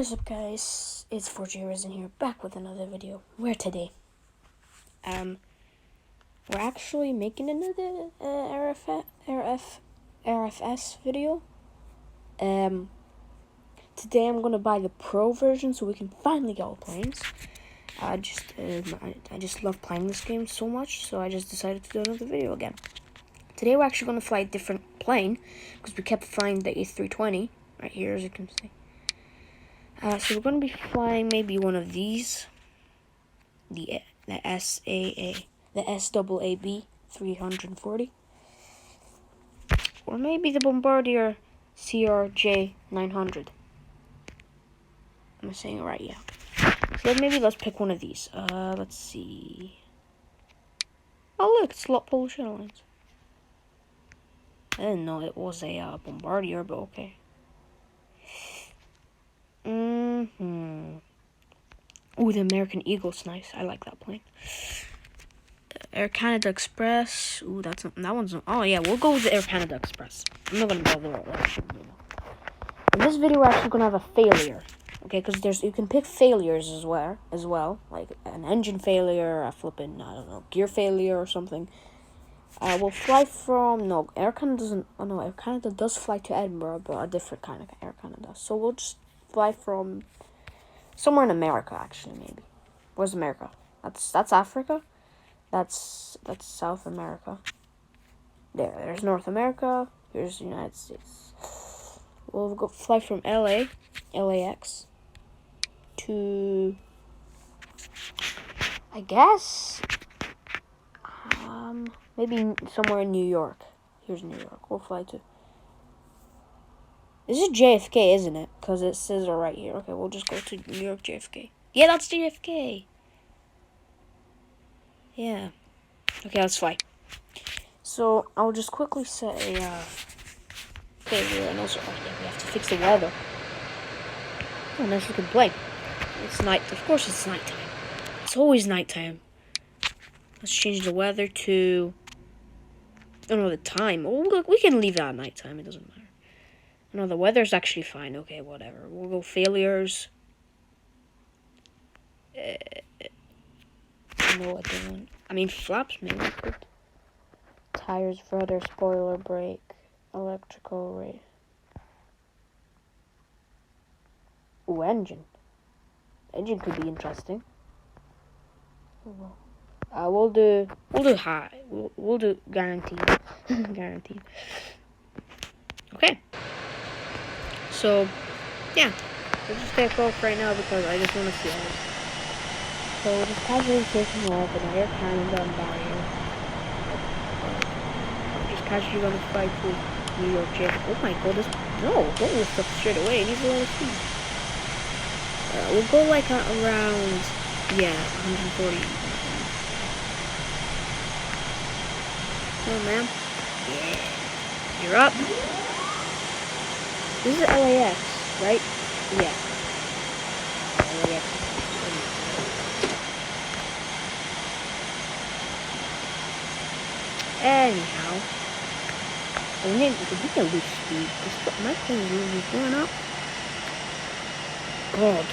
What is up, guys? It's 4G Risen here, back with another video. Where today? We're actually making another RFS video. Today I'm gonna buy the Pro version so we can finally get all planes. I just love playing this game so much, so I just decided to do another video again. Today we're actually gonna fly a different plane because we kept flying the A320 right here, as you can see. So we're going to be flying maybe one of these, the SAAB 340, or maybe the Bombardier CRJ 900. Am I saying it right? Yeah. So maybe let's pick one of these. Let's see. Oh look, it's Lot Polish Airlines. I didn't know it was a Bombardier, but okay. Ooh, the American Eagle's nice. I like that plane. Air Canada Express. Ooh, that one's. Oh yeah, we'll go with the Air Canada Express. I'm not gonna bother with that. In this video, we're actually gonna have a failure. Okay, because you can pick failures as well, like an engine failure, a flipping, I don't know, gear failure or something. We'll fly from Air Canada doesn't. Oh no, Air Canada does fly to Edinburgh, but a different kind of Air Canada. So we'll just fly from somewhere in America, actually, maybe. Where's America? That's Africa. That's South America. There's North America. Here's the United States. We'll go fly from LAX to, I guess, maybe somewhere in New York. Here's New York. We'll fly to. This is JFK, isn't it? Because it says it right here. Okay, we'll just go to New York JFK. Yeah, that's JFK. Yeah. Okay, let's fly. So, I'll just quickly set a failure, and also, we have to fix the weather. Oh, nice looking plane. It's night. Of course it's nighttime. It's always nighttime. Let's change the weather to, I don't know the time. Oh, look, we can leave that at nighttime. It doesn't matter. No, the weather's actually fine. Okay, whatever. We'll go failures. No, I don't want. I mean, flaps maybe good. Tires, rudder, spoiler, brake, electrical rate. Ooh, engine. Engine could be interesting. We'll do high. We'll do guaranteed. Guaranteed. Okay. So, yeah. We'll just take off right now because I just want to see all this. So we're just casually taking off in Air Canada and barrier. Just casually gonna fly to New York JFK. Oh my god, don't lift up straight away. It needs a lot of speed. We'll go like around, 140. Come on, man. Yeah. You're up. This is LAX, right? Yeah. LAX. Anyhow, we can lose speed. My plane is going up. God.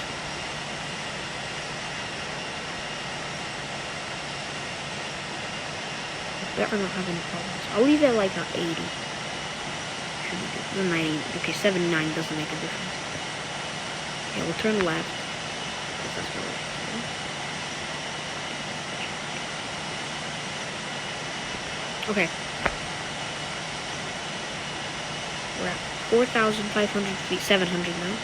I better not have any problems. I'll leave it like at 80. Should be good. 90. Okay, 79 doesn't make a difference. Okay, we'll turn left. That's what we're doing. Okay. We're at 4,500 feet, 700 now.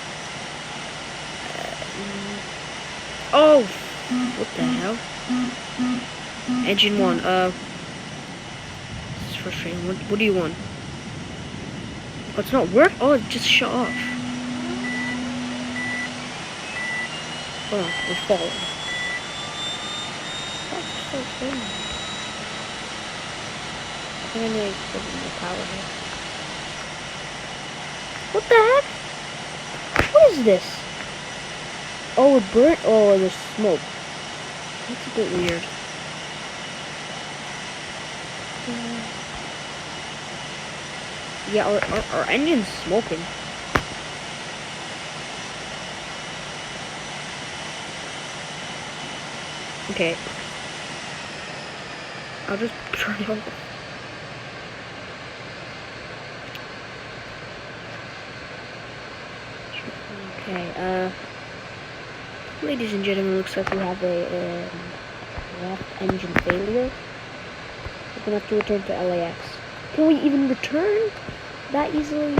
Oh! What the hell? Engine 1, this is frustrating. What do you want? Oh, it's not working? Oh, it just shut off. Hold on, we're falling. That's so strange. I think I need to put more power here. What the heck? What is this? Oh, it burnt? Oh, there's smoke. That's a bit weird. Yeah, our engine's smoking. Okay. I'll just turn it off. Okay, ladies and gentlemen, looks like we have a left engine failure. We're gonna have to return to LAX. Can we even return that easily?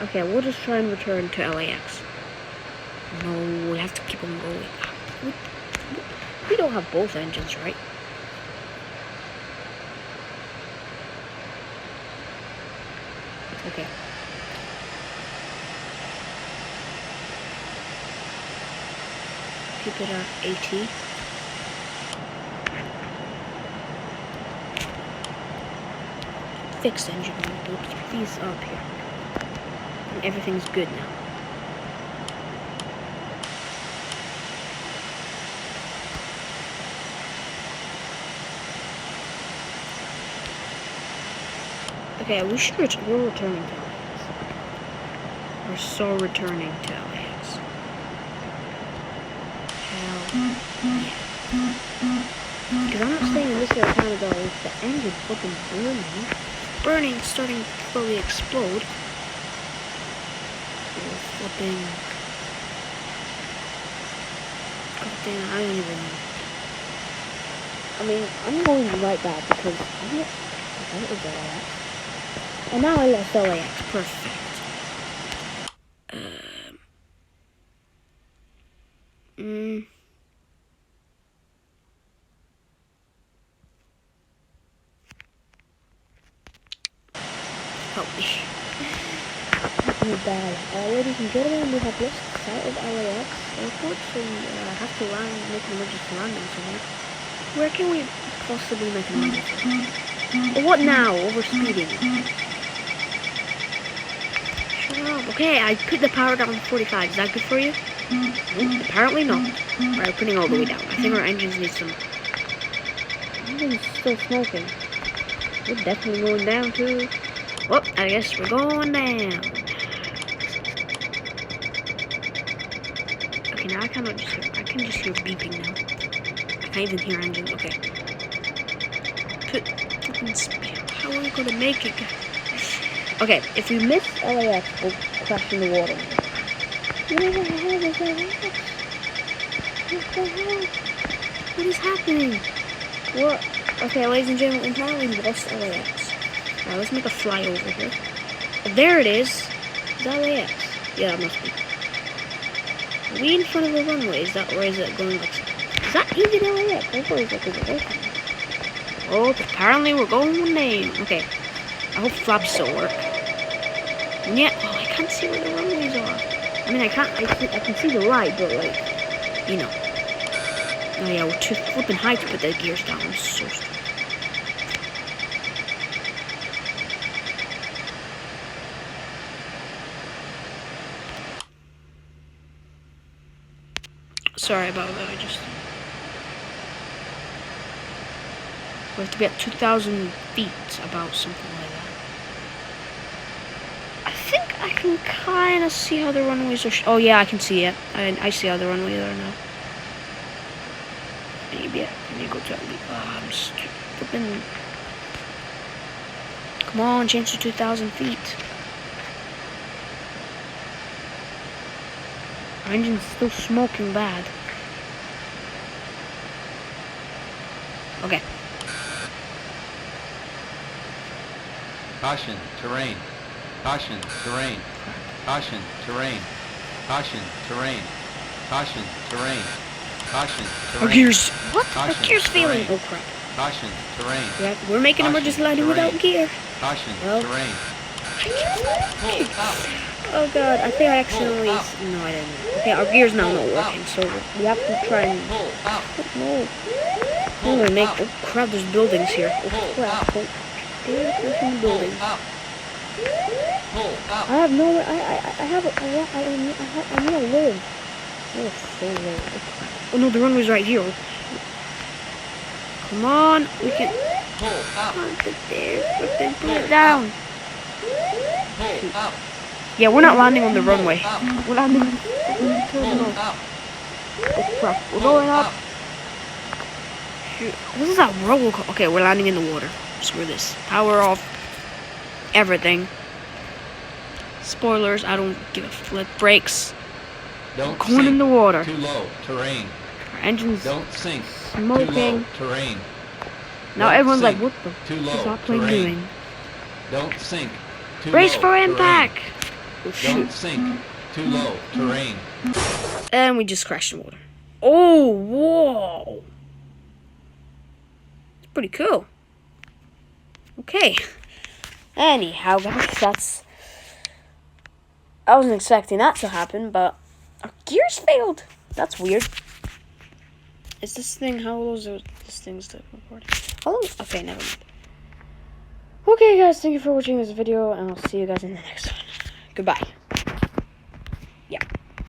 Okay, we'll just try and return to LAX. No, we have to keep on going. We don't have both engines, right? Okay. Keep it at AT. Fixed engine. We'll keep these up here. And everything's good now. Okay, we're returning to LAX. We're so returning to LAX. Hell yeah. Because I'm not staying in this area of Canada with the engine flipping burning, starting to slowly explode. Flipping. God, I don't even know. I mean, I'm going right back because it was LAX. And now I lost LAX. Perfect. Help me. Ladies and gentlemen, we have lost sight of LAX airport, so we have to make an emergency landing somewhere. Where can we possibly make an emergency? What now? Overspeeding. Shut up. Okay, I put the power down to 45. Is that good for you? Apparently not. We're putting all the way down. I think our engines need some... Engine's still smoking. We're definitely going down too. Well, I guess we're going down. Okay, now I can just hear beeping now. I can't even hear engines. Okay. How are we gonna make it? Okay, if we miss LAX, we'll crash in the water. What the hell is LAX? What the hell? What is happening? What? Okay, ladies and gentlemen, apparently we lost LAX. Alright, let's make a flyover here. There it is. Is that LAX? Yeah, that must be. Are we in front of the runway? Is that, or is it going like... Is that even LAX? I thought it was like a ocean. Oh, apparently we're going down. Okay. I hope flaps still work. And yet, oh, I can't see where the runways are. I mean, I can see the light, but like, you know. Oh yeah, we're too flipping high to put the gears down. I'm so stupid. Sorry about that, we have to be at 2,000 feet, about something like that. I think I can kind of see how the runways are. Oh yeah, I can see it. I see how the runways are now. Maybe I need to go to. I'm stupid. Come on, change to 2,000 feet. Our engine's still smoking bad. Okay. Caution, terrain. Caution, terrain. Caution, terrain. Caution, terrain. Caution, terrain. Caution, terrain. Our gears. What? Caution, Our gears failing. terrain. Oh crap. Caution, terrain. Yeah, we're making Caution, emergency landing terrain. without gear. Caution, Well. terrain. Okay. Oh god, I think I accidentally... No, I didn't. Okay, our gear's now not working, so we have to try and... No. I'm gonna make... Oh crap, there's buildings here. Oh crap. Oh, there's some buildings. I have no... I need to live. Oh, so low. Oh crap. Oh no, the runway's right here. Come on, we can... Come on, put there. Put it down. Yeah, we're not landing on the runway. We're landing on the terminal. Oh crap, we're going up. shoot. This is a roller coaster. Okay, we're landing in the water. Screw this. Power off. Everything. Spoilers, I don't give a flip. Brakes. Don't Going sink. in the water. Too low. Terrain. Our engine's Don't sink. smoking. Too low. Terrain. Now Don't everyone's like, sink. what the Too f is low. that plane Terrain. doing? Don't sink. Too Brace low. for Terrain. impact! Oh, shoot. Don't sink. Too low. Terrain. And we just crashed in the water. Oh, whoa! It's pretty cool. Okay. Anyhow, guys, I wasn't expecting that to happen, but our gears failed. That's weird. Is this thing, how long is this thing's to record? How long? Okay, never mind. Okay, guys, thank you for watching this video, and I'll see you guys in the next one. Goodbye.